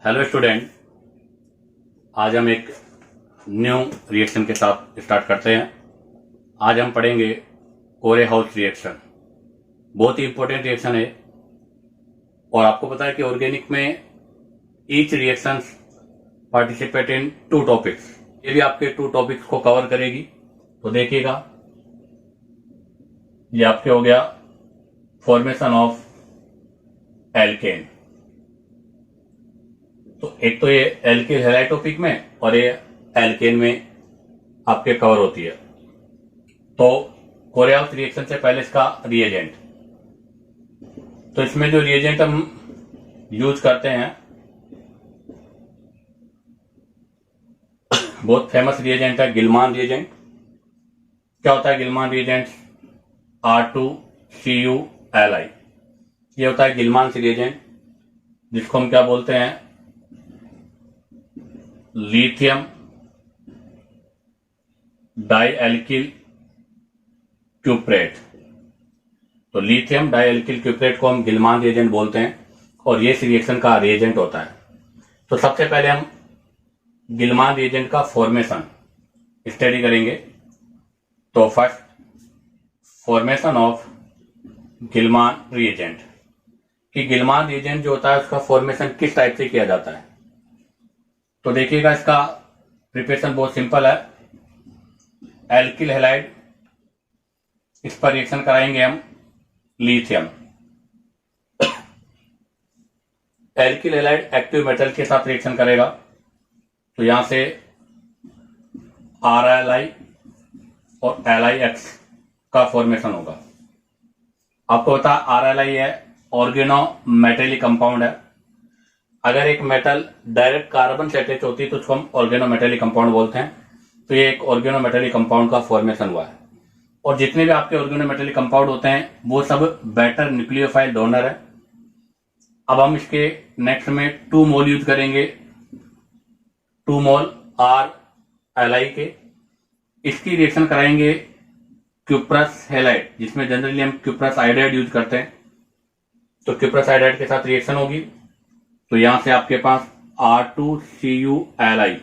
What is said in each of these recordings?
Hello student, आज हम एक न्यू रिएक्शन के साथ स्टार्ट करते हैं। आज हम पढ़ेंगे कोरेहाउस रिएक्शन। बहुत ही इंपॉर्टेंट रिएक्शन है और आपको पता है कि ऑर्गेनिक में each reaction participate in 2 topics. ये भी आपके 2 टॉपिक्स को कवर करेगी। तो देखिएगा, ये आपके हो गया फॉर्मेशन ऑफ एल्केन। तो एक तो ये एल्किल हैलाइड टॉपिक में और ये एल्केन में आपके कवर होती है। तो कोरेहाउस रिएक्शन से पहले इसका रिएजेंट। तो इसमें जो रिएजेंट हम यूज करते हैं, बहुत फेमस रिएजेंट है गिलमान रिएजेंट। क्या होता है गिलमान रिएजेंट? R2CuLi। ये होता है गिलमान रिएजेंट, जिसको हम क्या बोलते हैं? लिथियम डाइएल्किल क्यूप्रेट। तो लिथियम डाइएल्किल क्यूप्रेट को हम गिलमान रिएजेंट बोलते हैं और ये इस रिएक्शन का रिएजेंट होता है। तो सबसे पहले हम गिलमान रिएजेंट का फॉर्मेशन स्टडी करेंगे। तो फर्स्ट, फॉर्मेशन ऑफ गिलमान रिएजेंट। कि गिलमान रिएजेंट जो होता है उसका फॉर्मेशन किस टाइप से किया जाता है। तो देखिएगा, इसका प्रिपरेशन बहुत सिंपल है। एल्किल हैलाइड, इस पर रिएक्शन कराएंगे हम lithium. Alkyl halide active metal के साथ रिएक्शन करेगा, तो यहां से RLi और LiX का फॉर्मेशन होगा। आपको पता RLi है ऑर्गेनो मेटेलिक कंपाउंड है। अगर एक मेटल डायरेक्ट कार्बन से अटैच होती है तो उसको हम ऑर्गेनोमेटेलिक कंपाउंड बोलते हैं। तो ये एक ऑर्गेनोमेटेलिक कंपाउंड का फॉर्मेशन हुआ है। और जितने भी आपके ऑर्गेनोमेटेलिक कंपाउंड होते हैं वो सब बेटर न्यूक्लियोफाइल डोनर है। अब हम इसके नेक्स्ट में 2 मोल यूज करेंगे, 2 मोल RLi के। इसकी रिएक्शन कराएंगे क्यूप्रस हैलाइड, जिसमें जनरली हम क्यूप्रस आयोडाइड यूज करते हैं। तो क्यूप्रस आयोडाइड के साथ रिएक्शन होगी, तो यहां से आपके पास R2CuLi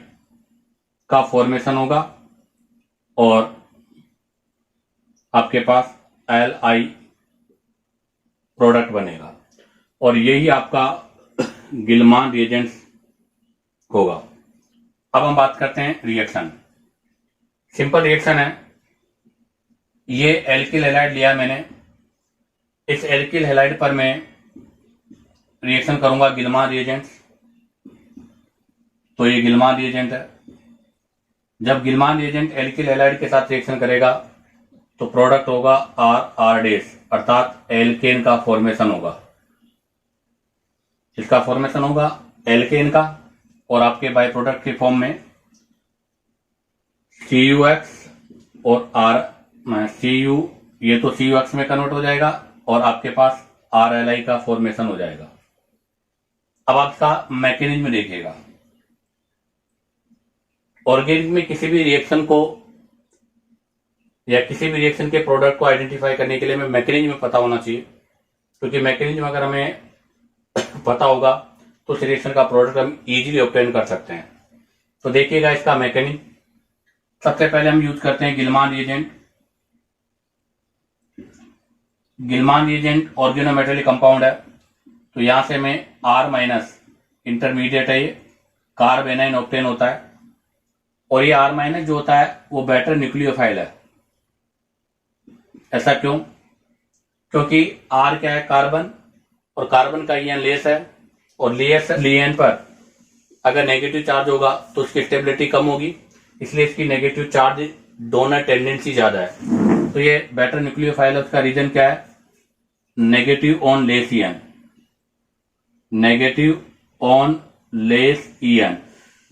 का फॉर्मेशन होगा और आपके पास Li प्रोडक्ट बनेगा और यही आपका गिलमान रिएजेंट होगा। अब हम बात करते हैं रिएक्शन। सिंपल रिएक्शन है। ये एल्किल हैलाइड लिया मैंने। इस एल्किल हैलाइड पर मैं रिएक्शन करूंगा गिलमान रिएजेंट। तो ये गिलमान रिएजेंट है। जब गिलमान रिएजेंट एल्किल हैलाइड के साथ रिएक्शन करेगा तो प्रोडक्ट होगा RR-, अर्थात एल्केन का फॉर्मेशन होगा। इसका फॉर्मेशन होगा एल्केन का और आपके बाय प्रोडक्ट के फॉर्म में CuX और Cu, ये तो CuX में कन्वर्ट हो जाएगा और आपके पास RLi का फॉर्मेशन हो जाएगा। अब आपका मैकेनिज्म देखिएगा। ऑर्गेनिक में किसी भी रिएक्शन को या किसी भी रिएक्शन के प्रोडक्ट को आइडेंटिफाई करने के लिए हमें मैकेनिज्म पता होना चाहिए, क्योंकि मैकेनिज्म अगर हमें पता होगा तो उस रिएक्शन का प्रोडक्ट हम इजीली ऑब्टेन कर सकते हैं। तो देखिएगा इसका मैकेनिज्म। सबसे पहले हम यूज करते हैं गिलमान रिएजेंट। गिलमान रिएजेंट ऑर्गेनोमेटेलिक कंपाउंड है, तो यहां से मैं R- इंटरमीडिएट है, ये कार्बेनाइन ऑब्टेन होता है और ये R- जो होता है वो बेटर न्यूक्लियोफाइल है। ऐसा क्यों? क्योंकि R क्या है? कार्बन, और कार्बन का ईएन लेस है और लेस ईएन पर अगर नेगेटिव चार्ज होगा तो उसकी स्टेबिलिटी कम होगी, इसलिए इसकी नेगेटिव चार्ज डोनर टेंडेंसी ज्यादा है। तो ये बेटर न्यूक्लियोफाइल है। उसका रीजन क्या है? Negative on less EN. Negative on less EN.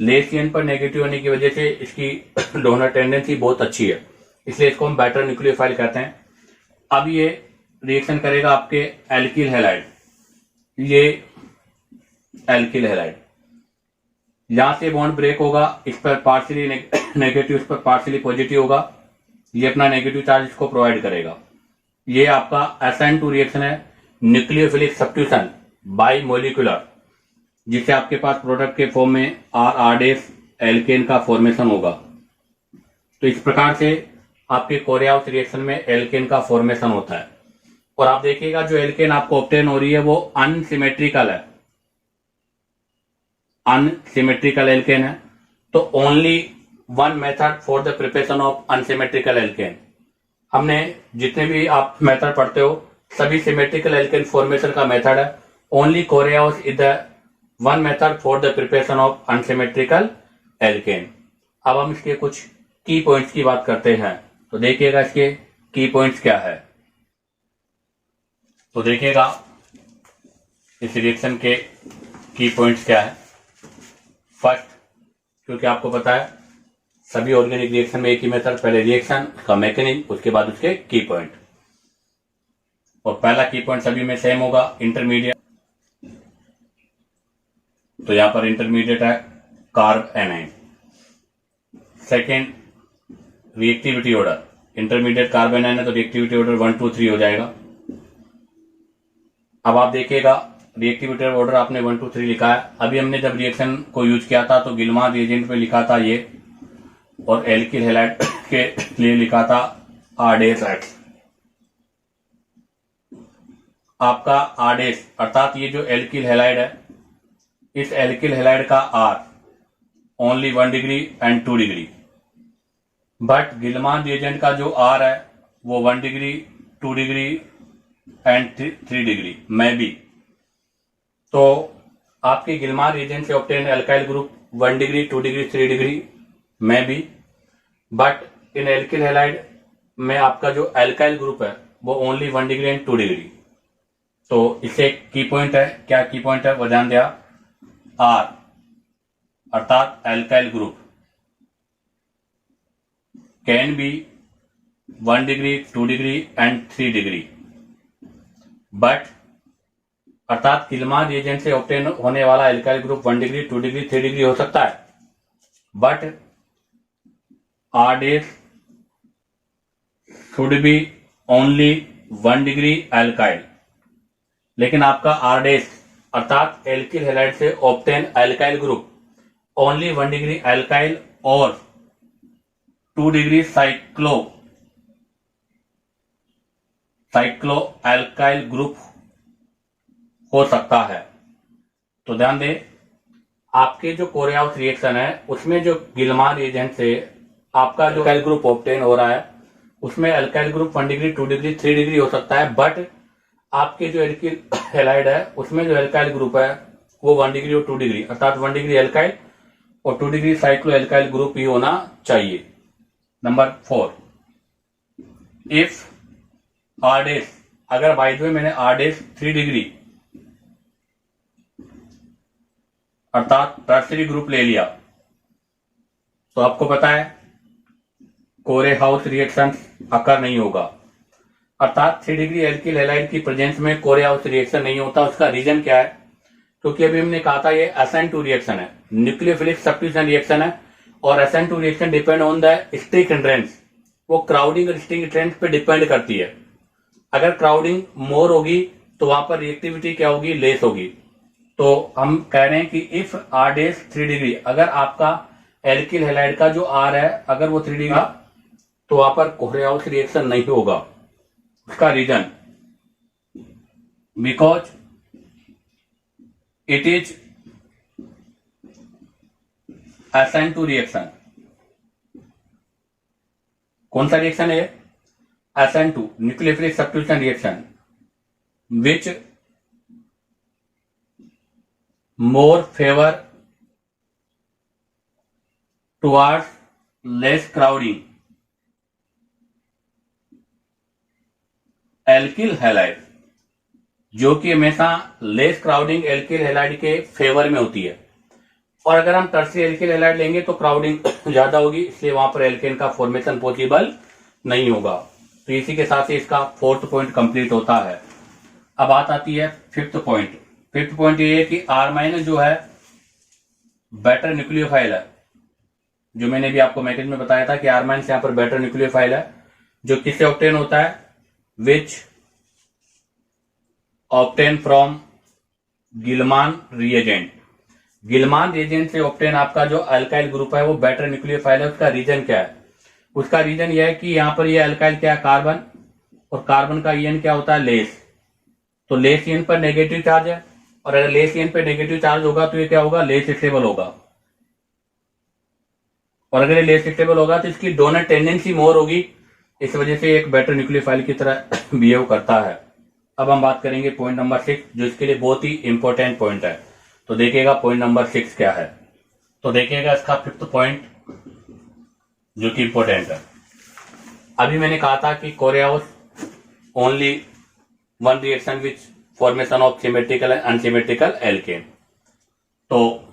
Less EN पर नेगेटिव होने की वजह से इसकी डोनर टेंडेंसी बहुत अच्छी है, इसलिए इसको हम बेटर न्यूक्लियोफाइल कहते हैं। अब ये रिएक्शन करेगा आपके एल्किल हैलाइड। ये एल्किल हैलाइड, यहां से बॉन्ड ब्रेक होगा, इस पर पार्शियली नेगेटिव, इस पर पार्शियली पॉजिटिव होगा। ये अपना नेगेटिव चार्ज इसको प्रोवाइड करेगा। ये आपका SN2 रिएक्शन है, न्यूक्लियोफिलिक सब्स्टिट्यूशन बाई मोलिकुलर। जिससे आपके पास प्रोडक्ट के फॉर्म में आर डैश एल्केन का फॉर्मेशन होगा। तो इस प्रकार से आपके कोरियाउस रिएक्शन में एल्केन का फॉर्मेशन होता है। और आप देखिएगा जो एल्केन आपको ऑब्टेन हो रही है वो अनसिमेट्रिकल है, अनसिमेट्रिकल एल्केन है। तो only one method for the preparation of unsymmetrical alkene. हमने जितने भी आप मेथड पढ़ते हो सभी सिमेट्रिकल एल्केन फॉर्मेशन का मेथड है। Only Corey House is the one method for the preparation of unsymmetrical alkene. अब हम इसके कुछ की पॉइंट्स की बात करते हैं। तो देखिएगा इसके की पॉइंट्स क्या है। तो देखिएगा इस रिएक्शन के की पॉइंट्स क्या है। फर्स्ट, क्योंकि आपको पता है सभी ऑर्गेनिक रिएक्शन में एक ही मेथड, पहले रिएक्शन का मैकेनिज्म उसके बाद उसके की पॉइंट। और पहला की पॉइंट सभी में सेम होगा, इंटरमीडिएट। तो यहां पर इंटरमीडिएट है carb A9. Second, reactivity order, intermediate carb A9 है तो रिएक्टिविटी ऑर्डर 1 2 3 हो जाएगा। अब आप देखिएगा रिएक्टिविटी ऑर्डर आपने 1 2 3 लिखा है। अभी हमने जब रिएक्शन को यूज किया था तो गिलमान रिएजेंट पे लिखा था ये, और एल्किल हैलाइड के लिए लिखा था आर डैश एक्स। आपका आर डैश अर्थात ये जो एल्किल हैलाइड है, इस एल्किल हैलाइड का R only 1 degree and 2 degree, but Gilman reagent का जो आर है वो 1 डिग्री 2 डिग्री एंड 3 डिग्री में भी। तो आपके गिलमान रिएजेंट से obtain alkyl group 1 degree 2 degree 3 degree में भी, बट इन एल्किल हैलाइड में आपका जो एल्काइल ग्रुप है वो ओनली 1 डिग्री एंड 2 डिग्री। तो इससे की पॉइंट है, क्या की पॉइंट है वो ध्यान दिया, आर अर्थात alkyl group can be 1 degree 2 degree and 3 degree, but अर्थात गिलमान रिएजेंट से ऑब्टेन होने वाला alkyl group 1 degree 2 degree 3 degree हो सकता है, but R dash should be only 1 degree alkyl. लेकिन आपका आर डैश अर्थात एल्किल हैलाइड से obtain alkyl group only 1 degree alkyl और 2 डिग्री साइक्लो एल्काइल ग्रुप हो सकता है। तो ध्यान दें, आपके जो कोरियाउस रिएक्शन है उसमें जो गिलमान रिएजेंट से आपका जो एल्काइल ग्रुप ऑब्टेन हो रहा है उसमें alkyl group 1 degree 2 degree 3 degree हो सकता है, बट आपके जो एल्किल हैलाइड है उसमें जो एल्काइल ग्रुप है वो 1 डिग्री और 2 डिग्री अर्थात 1 डिग्री एल्काइल और 2 डिग्री साइक्लो एल्काइल ग्रुप ही होना चाहिए। नंबर 4, इफ आर डैश, अगर बाय द वे मैंने आर डैश 3 डिग्री अर्थात टर्सरी ग्रुप ले लिया तो आपको पता है कोरेहाउस रिएक्शन अकर नहीं होगा, अर्थात 3 डिग्री एल्किल हैलाइड की प्रेजेंस में कोरेहाउस रिएक्शन नहीं होता। उसका रीजन क्या है, क्योंकि अभी हमने कहा था ये SN2 रिएक्शन है, न्यूक्लियोफिलिक सब्स्टिट्यूशन रिएक्शन है, और SN2 reaction depend on the stick hindrance, वो क्राउडिंग और स्टिक हिंड्रेंस पे डिपेंड करती है। अगर क्राउडिंग मोर होगी तो वहां पर रिएक्टिविटी क्या होगी, लेस होगी। तो हम कह रहे हैं कि इफ आर डैश 3 डिग्री, अगर आपका एल्किल हैलाइड का जो आर है अगर वो 3 डिग्री तो वहां पर कोरियाउस रिएक्शन नहीं होगा। उसका reason, because it is SN2 reaction. कौन सा रिएक्शन है, SN2 nucleophilic substitution reaction, which more favour towards less crowding alkyl halide, जो कि हमेशा लेस क्राउडिंग एल्किल हैलाइड के फेवर में होती है। और अगर हम टर्सरी एल्किल हैलाइड लेंगे तो क्राउडिंग ज्यादा होगी, इसलिए वहां पर एल्केन का फॉर्मेशन पॉसिबल नहीं होगा। तो इसी के साथ ही इसका 4th पॉइंट कंप्लीट होता है। अब बात आती है 5th पॉइंट। 5th पॉइंट ये है कि आर माइनस जो है बेटर न्यूक्लियोफाइल है, जो मैंने भी आपको मैकेनिज्म में बताया था कि आर माइनस यहां पर बेटर न्यूक्लियोफाइल है, जो किससे ऑब्टेन होता है, विच ऑब्टेन फ्रॉम गिलमान रिएजेंट। गिलमान रिएजेंट से ऑब्टेन आपका जो अल्काइल ग्रुप है वो बेटर न्यूक्लियोफाइल है, उसका रीजन क्या है? उसका रीजन यह है कि यहाँ पर ये अल्काइल क्या है, कार्बन, और कार्बन का ईएन क्या होता है, लेस। तो लेस ईएन पर नेगेटिव चार्ज है, और अगर लेस ईएन पर नेगेटिव चार्ज होगा तो ये क्या होगा, लेस स्टेबल होगा। और अगर ये लेस स्टेबल होगा तो इसकी डोनर टेंडेंसी मोर होगी, इस वजह से एक बेटर न्यूक्लियोफाइल की तरह बिहेव करता है। अब हम बात करेंगे पॉइंट नंबर 6, जो इसके लिए बहुत ही इंपॉर्टेंट पॉइंट है। तो देखिएगा पॉइंट नंबर 6 क्या है। तो देखिएगा इसका 5th पॉइंट जो कि इंपॉर्टेंट है। अभी मैंने कहा था कि Corey House only one reaction which formation of symmetrical and unsymmetrical alkene. तो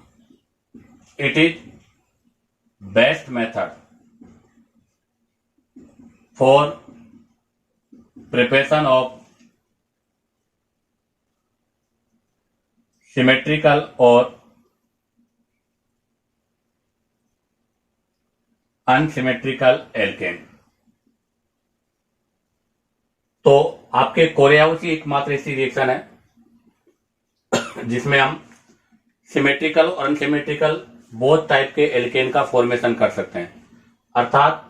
it is best method for preparation of symmetrical और अनसिमेट्रिकल एल्केन। तो आपके कोरियाउस ही एकमात्र ऐसी रिएक्शन है जिसमें हम सिमेट्रिकल और अनसिमेट्रिकल बोथ टाइप के एल्केन का फॉर्मेशन कर सकते हैं, अर्थात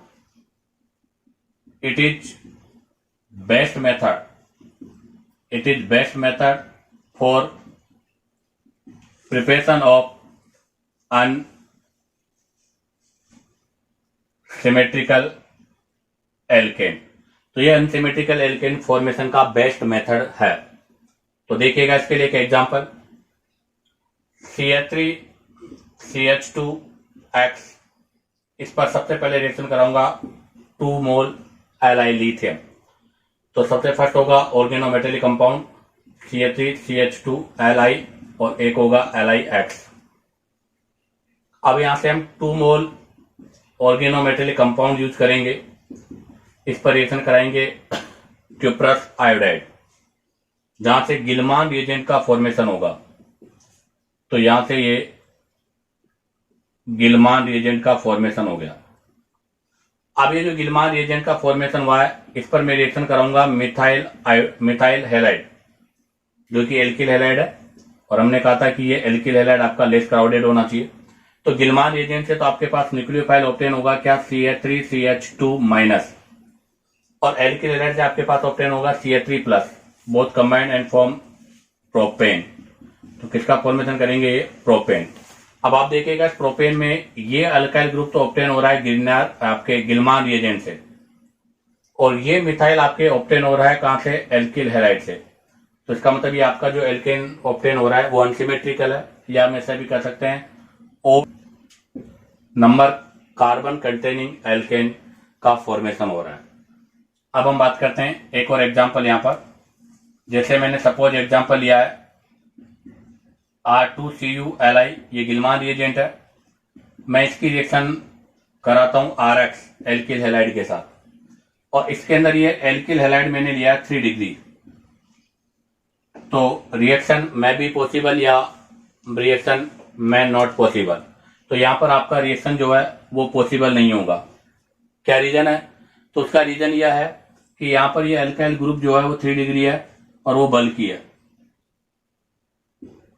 it is best method for preparation of unsymmetrical alkene. तो ये अनसिमेट्रिकल एल्केन फॉर्मेशन का बेस्ट मेथड है। तो देखिएगा इसके लिए एक एग्जांपल, CH3CH2X, इस पर सबसे पहले रिएक्शन कराऊंगा 2 मोल एलआई लिथियम। तो सबसे फर्स्ट होगा ऑर्गेनोमेटेलिक कंपाउंड CH3CH2Li और एक होगा LiX। अब यहां से हम 2 मोल ऑर्गेनोमेटेलिक कंपाउंड यूज करेंगे, इस पर रिएक्शन कराएंगे क्यूप्रस आयोडाइड, जहां से गिलमान रिएजेंट का फॉर्मेशन होगा। तो यहां से ये गिलमान रिएजेंट का फॉर्मेशन हो गया। अब ये जो गिलमान रिएजेंट का फॉर्मेशन हुआ है, इस पर मैं रिएक्शन कराऊंगा मिथाइल हैलाइड, जो कि एल्किल हैलाइड है, और हमने कहा था कि ये एल्किल हैलाइड आपका लेस क्राउडेड होना चाहिए। तो गिलमान रिएजेंट से तो आपके पास न्यूक्लियोफाइल ऑब्टेन होगा क्या, CH3CH2-, और एल्किल हैलाइड से आपके पास ऑब्टेन होगा CH3+, both combined and form propane. तो किसका फॉर्मेशन करेंगे, ये प्रोपेन। अब आप देखिएगा इस प्रोपेन में ये अल्काइल ग्रुप तो ऑब्टेन हो रहा है आपके गिलमान रिएजेंट से, और ये मिथाइल आपके ऑब्टेन हो रहा है कहां से, एल्किल हैलाइड से। तो इसका मतलब ये आपका जो एल्केन ऑब्टेन हो रहा है वो अनसिमेट्रिकल है, या हम ऐसा भी कर सकते हैं ओ नंबर कार्बन कंटेनिंग एल्केन का फॉर्मेशन हो रहा है। अब हम बात करते हैं एक और एग्जांपल यहां पर, जैसे मैंने सपोज एग्जांपल लिया है R2CuLi, ये गिलमान रिएजेंट है। मैं इसकी रिएक्शन कराता हूं RX एल्किल हैलाइड के साथ, और इसके अंदर ये एल्किल हैलाइड मैंने लिया 3 डिग्री। तो रिएक्शन में भी पॉसिबल या रिएक्शन में नॉट पॉसिबल। तो यहां पर आपका रिएक्शन जो है वो पॉसिबल नहीं होगा। क्या रीजन है? तो उसका रीजन यह है कि यहां पर ये अल्काइल ग्रुप जो है वो 3 डिग्री है, और वो बल्की है,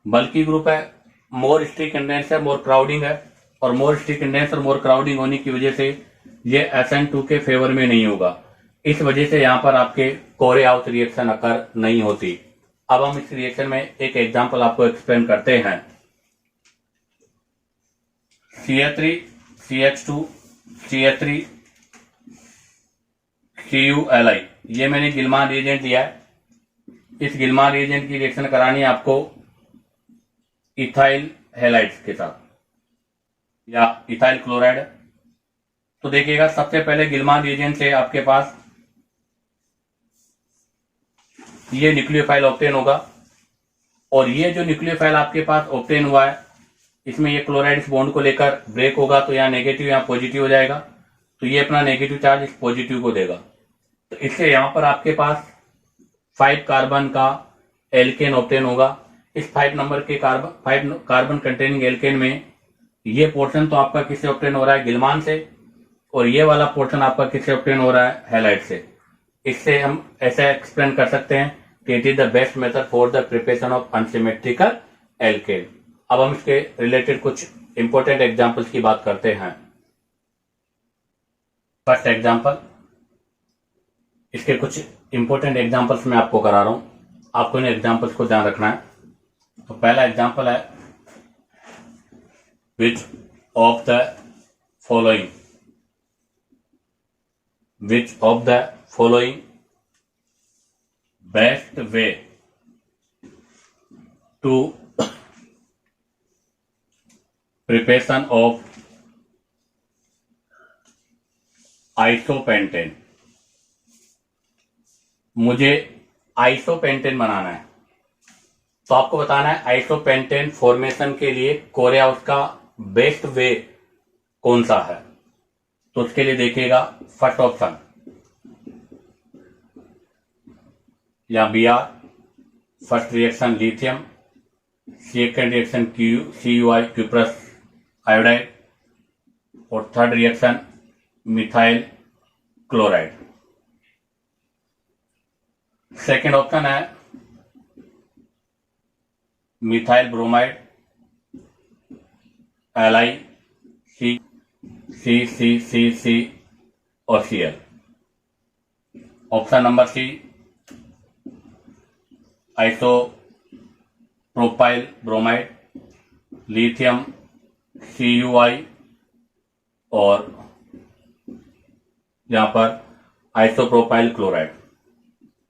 बल्की ग्रुप है, मोर स्टिक कंडेंस है, मोर क्राउडिंग है, और मोर स्टिक कंडेंस और मोर क्राउडिंग होने की वजह से ये SN2 के फेवर में नहीं होगा। इस वजह से यहां पर आपके कोरियाउस रिएक्शन अकर नहीं होती। अब हम इस रिएक्शन में एक एग्जांपल आपको एक्सप्लेन करते हैं। CH3CH2CH3CuLi, ये मैंने गिलमान रिएजेंट लिया है। इस गिलमान रिएजेंट की रिएक्शन करानी है आपको इथाइल हैलाइड्स के साथ या इथाइल क्लोराइड। तो देखिएगा सबसे पहले गिलमान रिएजेंट से आपके पास ये न्यूक्लियोफाइल ऑब्टेन होगा, और ये जो न्यूक्लियोफाइल आपके पास ऑब्टेन हुआ है इसमें ये क्लोराइड इस बॉन्ड को लेकर ब्रेक होगा, तो यहाँ नेगेटिव यहाँ पॉजिटिव हो जाएगा। तो ये अपना नेगेटिव चार्ज इस पॉजिटिव को देगा। तो इससे यहाँ पर आपके पास 5 कार्बन का एल्केन ऑब्टेन होगा। इस 5 नंबर के कार्बन कंटेनिंग एल्केन में ये पोर्शन तो आपका किससे ऑब्टेन हो रहा है, गिलमान से, और ये वाला पोर्शन आपका किससे ऑब्टेन हो रहा है, हैलाइड से। इससे हम ऐसा एक्सप्लेन कर सकते हैं कि it is the best method for the preparation of unsymmetrical alkene. अब हम इसके रिलेटेड कुछ इंपॉर्टेंट एग्जांपल्स की बात करते हैं। फर्स्ट एग्जांपल, इसके कुछ इंपॉर्टेंट एग्जांपल्स मैं आपको करा रहा हूं, आपको इन एग्जांपल्स को ध्यान रखना है। तो पहला एग्जांपल है, which of the following best way to preparation of isopentane. मुझे आइसोपेंटेन बनाना है, तो आपको बताना है आइसोपेंटेन फॉर्मेशन के लिए कोरियाउस का बेस्ट वे कौन सा है। तो उसके लिए देखिएगा, फर्स्ट ऑप्शन या Br, first reaction lithium, second reaction CuI cuprous iodide, और third reaction methyl chloride. Second option है मिथाइल ब्रोमाइड, Li, C और Cl। Option number C, isopropyl bromide, lithium, CuI और यहां पर आइसोप्रोपाइल क्लोराइड।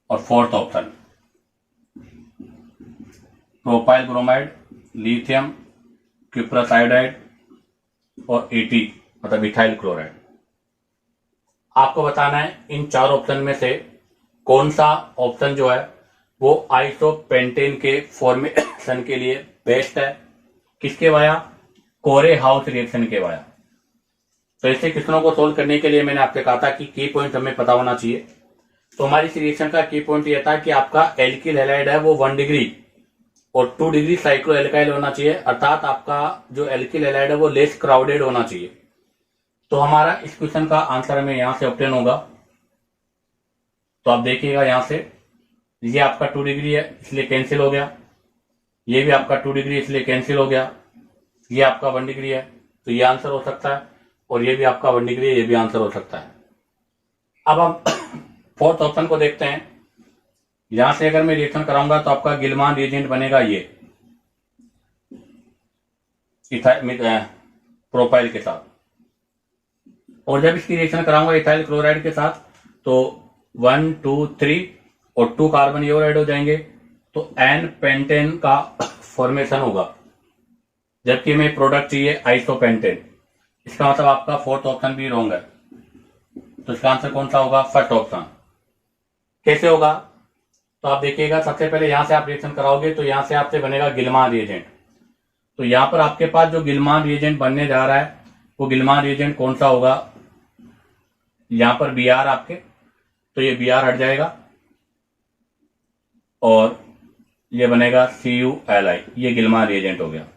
और fourth option propyl bromide, lithium, cuprous iodide और At मतलब ethyl chloride. आपको बताना है इन चार ऑप्शन में से कौन सा ऑप्शन जो है वो आइसोपेंटेन के फॉर्मेशन के लिए बेस्ट है। किसके वाया? कोरे हाउस रिएक्शन के वाया। तो ऐसे क्वेश्चनों को सोल्व करने के लिए मैंने आपसे कहा था कि की पॉइंट हमें पता होना चाहिए। तो हमारी इस रिएक्शन का की पॉइंट यह था कि आपका एल्किल हैलाइड है वो 1 डिग्री और 2 डिग्री साइक्लो एल्काइल होना चाहिए, अर्थात आपका जो एल्किल हैलाइड है वो लेस क्राउडेड होना चाहिए। तो हमारा इस क्वेश्चन का आंसर हमें यहां से ऑब्टेन होगा। तो आप देखिएगा यहां से, ये आपका 2 डिग्री है इसलिए कैंसिल हो गया, ये भी आपका 2 डिग्री इसलिए कैंसिल हो गया, ये आपका 1 डिग्री है तो ये आंसर हो सकता है, और ये भी आपका 1 डिग्री है, ये भी आंसर हो सकता है। अब हम फोर्थ ऑप्शन को देखते हैं। यहां से अगर मैं रिएक्शन कराऊंगा तो आपका गिलमान रिएजेंट बनेगा ये प्रोपाइल के साथ, और जब इसकी रिएक्शन कराऊंगा इथाइल क्लोराइड के साथ तो 1 2 3 और 2 कार्बन ये और ऐड हो जाएंगे, तो एन पेंटेन का फॉर्मेशन होगा, जबकि हमें प्रोडक्ट चाहिए आइसोपेंटेन। इसका मतलब आपका फोर्थ ऑप्शन भी रॉन्ग है। तो इसका आंसर कौन सा होगा? First option. कैसे होगा? तो आप देखिएगा, सबसे पहले यहां से आप रिएक्शन कराओगे तो यहां से आपसे बनेगा गिलमान रिएजेंट। तो यहां पर आपके पास जो गिलमान रिएजेंट बनने जा रहा है वो गिलमान रिएजेंट कौन सा होगा? यहां पर Br आपके, तो ये Br हट जाएगा और ये बनेगा CuLi, ये गिलमान रिएजेंट हो गया।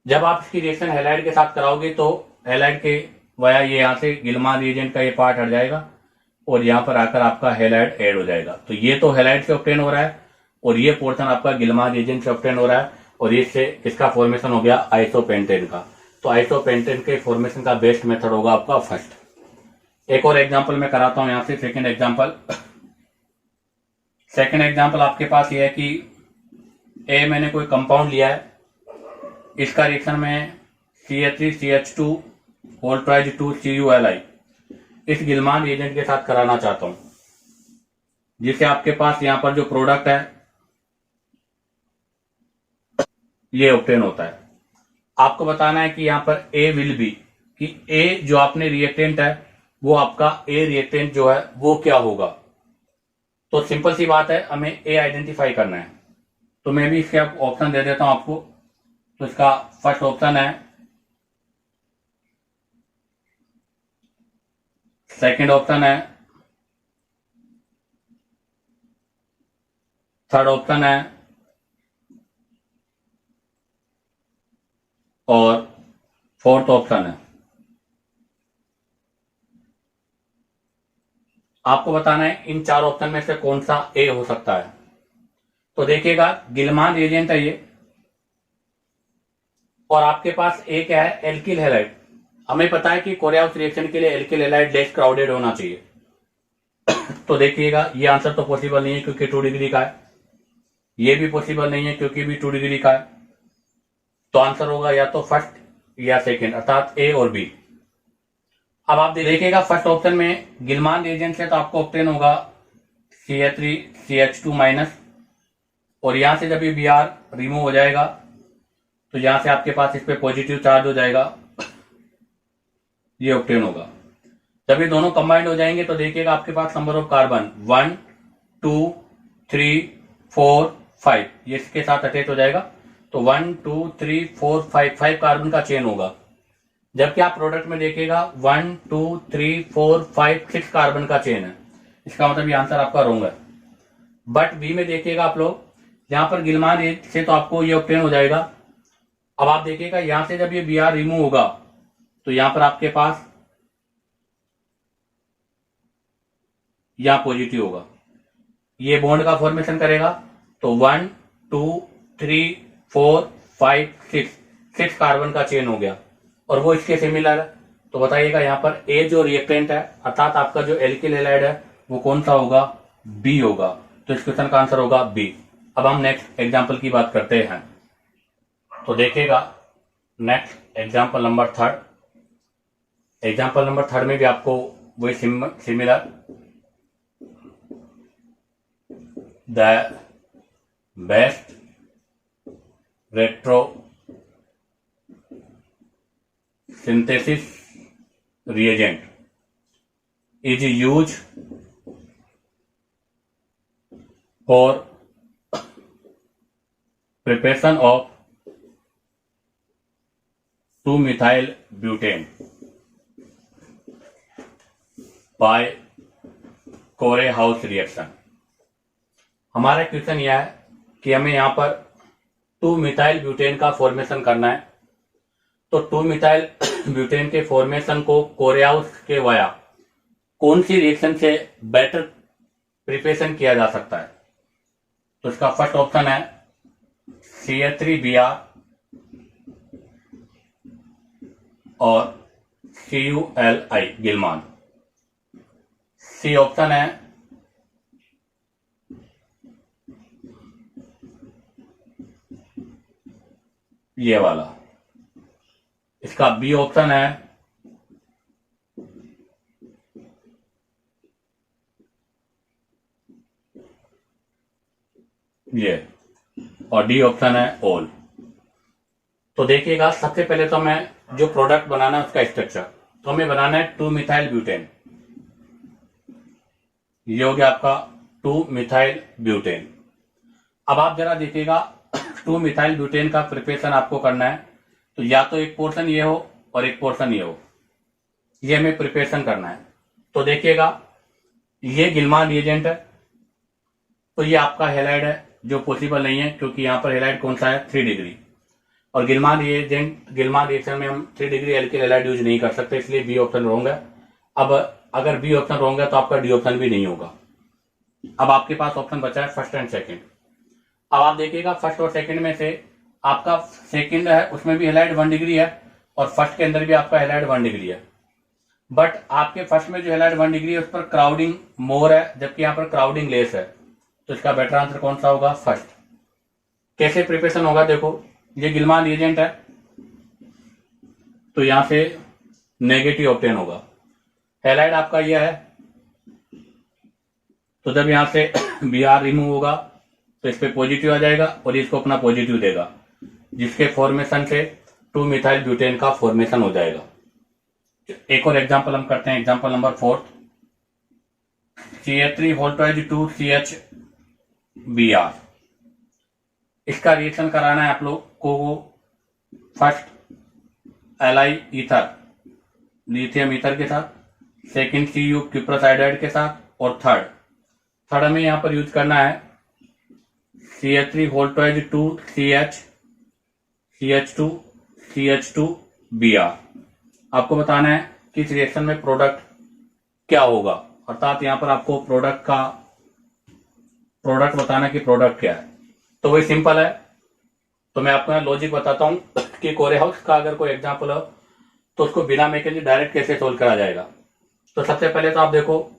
जब आप इसकी रिएक्शन हैलाइड के साथ कराओगे तो हैलाइड के वाया ये यहां से गिलमान रिएजेंट का ये पार्ट हट जाएगा और यहां पर आकर आपका हैलाइड ऐड हो जाएगा। तो ये तो हैलाइड से ऑब्टेन हो रहा है और ये पोर्शन आपका गिलमान रिएजेंट से ऑब्टेन हो रहा है, और इससे इसका फॉर्मेशन हो गया आइसोपेंटेन का। तो आइसोपेंटेन के फॉर्मेशन का बेस्ट मेथड होगा आपका फर्स्ट। एक और एग्जांपल मैं कराता हूं यहां से, सेकंड एग्जांपल। सेकंड एग्जांपल आपके पास ये है कि ए मैंने कोई कंपाउंड लिया है, इसका रिएक्शन में CH3CH2 होल ट्राइज 2 CuLi इस गिलमान रिएजेंट के साथ कराना चाहता हूं, जिससे आपके पास यहां पर जो प्रोडक्ट है ये ऑब्टेन होता है। आपको बताना है कि यहां पर ए विल बी, कि ए जो आपने रिएक्टेंट है वो आपका ए रिएक्टेंट जो है वो क्या होगा। तो सिंपल सी बात है, हमें ए आइडेंटिफाई करना है। तो मैं भी इसके ऑप्शन दे देता हूं आपको। तो इसका फर्स्ट ऑप्शन है, सेकंड ऑप्शन है, थर्ड ऑप्शन है और फोर्थ ऑप्शन है। आपको बताना है इन चार ऑप्शन में से कौन सा ए हो सकता है। तो देखिएगा, गिलमान रिएजेंट है ये, और आपके पास एक है एल्किल हैलाइड। हमें पता है कि कोरियाउस रिएक्शन के लिए एल्किल हैलाइड लेस क्राउडेड होना चाहिए। तो देखिएगा ये आंसर तो पॉसिबल नहीं है क्योंकि 2 डिग्री का है, ये भी पॉसिबल नहीं है क्योंकि भी 2 डिग्री का है। तो आंसर होगा या तो फर्स्ट या सेकंड, अर्थात ए और बी। अब आप देखिएगा फर्स्ट ऑप्शन में गिलमान रिएजेंट से तो आपको ऑप्टेन होगा CH3CH2 माइनस, और यहां से जब ये Br रिमूव हो जाएगा तो यहां से आपके पास इस पे पॉजिटिव चार्ज हो जाएगा, ये ऑप्टेन होगा। जब ये दोनों कंबाइंड हो जाएंगे तो देखिएगा आपके पास नंबर ऑफ कार्बन 1 2 3 4 5 ये इसके साथ अटैच हो जाएगा। तो 1 2 3 4 5 कार्बन का चेन होगा। जबकि आप प्रोडक्ट में देखिएगा 1 2 3 4 5 6 कार्बन का चेन है। इसका मतलब ये आंसर आपका रॉन्ग है। बट बी में देखिएगा आप लोग, यहां पर गिलमान रिएजेंट से तो आपको ये ऑब्टेन हो जाएगा। अब आप देखिएगा यहां से जब ये Br रिमूव होगा तो यहां पर आपके पास यहां पॉजिटिव होगा, ये बॉन्ड का फॉर्मेशन करेगा। तो 1 2 3 4 5 6 कार्बन का चेन हो गया और वो इसके सिमिलर है। तो बताइएगा यहाँ पर ए जो रिएक्टेंट है अर्थात आपका जो एल्किल हैलाइड है वो कौन सा होगा, बी होगा। तो इस क्वेश्चन का आंसर होगा बी। अब हम नेक्स्ट एग्जांपल की बात करते हैं। तो देखिएगा next example number third. Example number third में भी आपको वही similar the best retro synthesis reagent is used for preparation of 2-methyl butane by Corehouse reaction। हमारा क्वेश्चन यह है कि हमें यहां पर 2-methyl ब्यूटेन का फॉर्मेशन करना है। तो 2-methyl ब्यूटेन के फॉर्मेशन को कोरियाउस के वाया कौन सी रिएक्शन से बेटर प्रिपरेशन किया जा सकता है। तो इसका फर्स्ट ऑप्शन है CH3Br और CuLi गिलमान। सी ऑप्शन है ये वाला। इसका बी ऑप्शन है ये, और डी ऑप्शन है ऑल। तो देखिएगा सबसे पहले तो हमें जो प्रोडक्ट बनाना है उसका स्ट्रक्चर, तो हमें बनाना है 2-methyl ब्यूटेन। ये हो गया आपका 2-methyl ब्यूटेन। अब आप जरा देखिएगा 2-methyl ब्यूटेन का प्रिपरेशन आपको करना है तो या तो एक पोर्शन ये हो और एक पोर्शन ये हो, ये हमें प्रिपरेशन करना है। तो देखिएगा ये गिलमान रिएजेंट है तो ये आपका हैलाइड है जो पॉसिबल नहीं है क्योंकि यहाँ पर हैलाइड कौन सा है 3 डिग्री, और गिलमान रिएक्शन में हम 3 डिग्री एल्किल हैलाइड यूज नहीं कर सकते, इसलिए बी ऑप्शन रॉन्ग है। अब अगर बी ऑप्शन रॉन्ग है तो आपका डी ऑप्शन भी नहीं होगा। अब आपके पास ऑप्शन बचा है फर्स्ट एंड सेकंड। अब आप देखिएगा फर्स्ट और सेकंड में से आपका सेकंड है उसमें भी हैलाइड 1 डिग्री है और फर्स्ट के अंदर भी आपका हैलाइड 1 डिग्री है। बट आपके फर्स्ट में जो हैलाइड 1 डिग्री है उस पर क्राउडिंग मोर है जबकि यहाँ पर क्राउडिंग लेस है। तो इसका बेटर आंसर कौन सा होगा, फर्स्ट। कैसे प्रिपरेशन होगा, देखो ये गिलमान रिएजेंट है तो यहां से नेगेटिव ऑब्टेन होगा। हैलाइड आपका यह है तो जब यहां से Br रिमूव होगा तो इस पे पॉजिटिव आ जाएगा और इसको अपना पॉजिटिव देगा जिसके फॉर्मेशन से 2-methyl ब्यूटेन का फॉर्मेशन हो जाएगा। एक और एग्जांपल हम करते हैं, example number 4। CH3 2CH Br। इसका रिएक्शन कराना है आप लोग को first ally ether lithium ether के साथ, सेकंड Cu क्यूप्रस आयोडाइड के साथ, और थर्ड हमें यहां पर यूज करना है CH3 2CH2 Br। आपको बताना है कि इस रिएक्शन में प्रोडक्ट क्या होगा, अर्थात यहां पर आपको प्रोडक्ट बताना कि प्रोडक्ट क्या है। तो वही सिंपल है, तो मैं आपको यहाँ लॉजिक बताता हूँ कि कोरेहाउस का अगर कोई एग्जाम्पल हो तो उसको बिना मैकेनिक डायरेक्ट कैसे सोल्व करा जाएगा। तो सबसे पहले तो आप देखो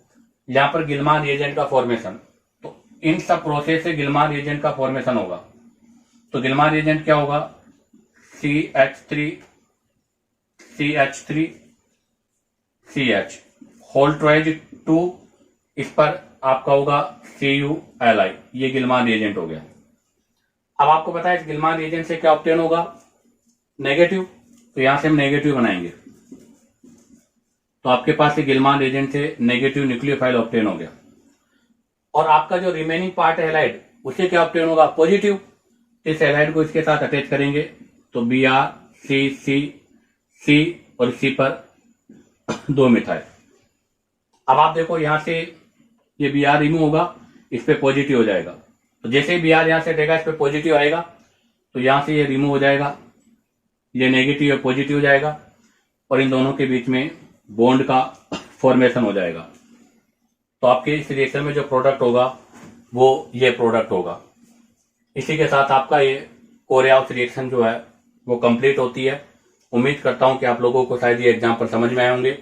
यहाँ पर गिलमान रिएजेंट का फॉर्मेशन, तो इन सब प्रोसेस से गिलमान रिएजेंट का फॉर्मेशन होगा। तो गिलमान रिएजेंट क्या होगा, CH3CH होल ट्राइज 2, इस पर आपका होगा CuLi, ये गिलमान रिएजेंट हो गया। अब आपको पता है इस गिलमान रिएजेंट से क्या ऑब्टेन होगा, नेगेटिव, तो यहां से हम नेगेटिव बनाएंगे, तो आपके पास ये गिलमान रिएजेंट से नेगेटिव न्यूक्लियोफाइल ऑब्टेन हो गया। और आपका जो रिमेनिंग पार्ट है हैलाइड, उससे क्या ऑब्टेन होगा, पॉजिटिव। इस हैलाइड को इसके साथ अटैच करेंगे तो Br C और C पर 2 मिथाइल। अब आप देखो यहां से ये Br रिमूव होगा, इस पे पॉजिटिव हो जाएगा, तो जैसे ही Br यहां से हटेगा इस पे पॉजिटिव आएगा, तो यहां से ये रिमूव हो जाएगा, ये नेगेटिव और पॉजिटिव हो जाएगा और इन दोनों के बीच में बॉन्ड का फॉर्मेशन हो जाएगा। तो आपके इस रिएक्शन में जो प्रोडक्ट होगा वो ये प्रोडक्ट होगा। इसी के साथ आपका ये कोरेहाउस रिएक्शन जो है वो कंप्लीट होती है। उम्मीद करता हूं कि आप लोगों को शायद ये एग्जाम्पल समझ में आए होंगे।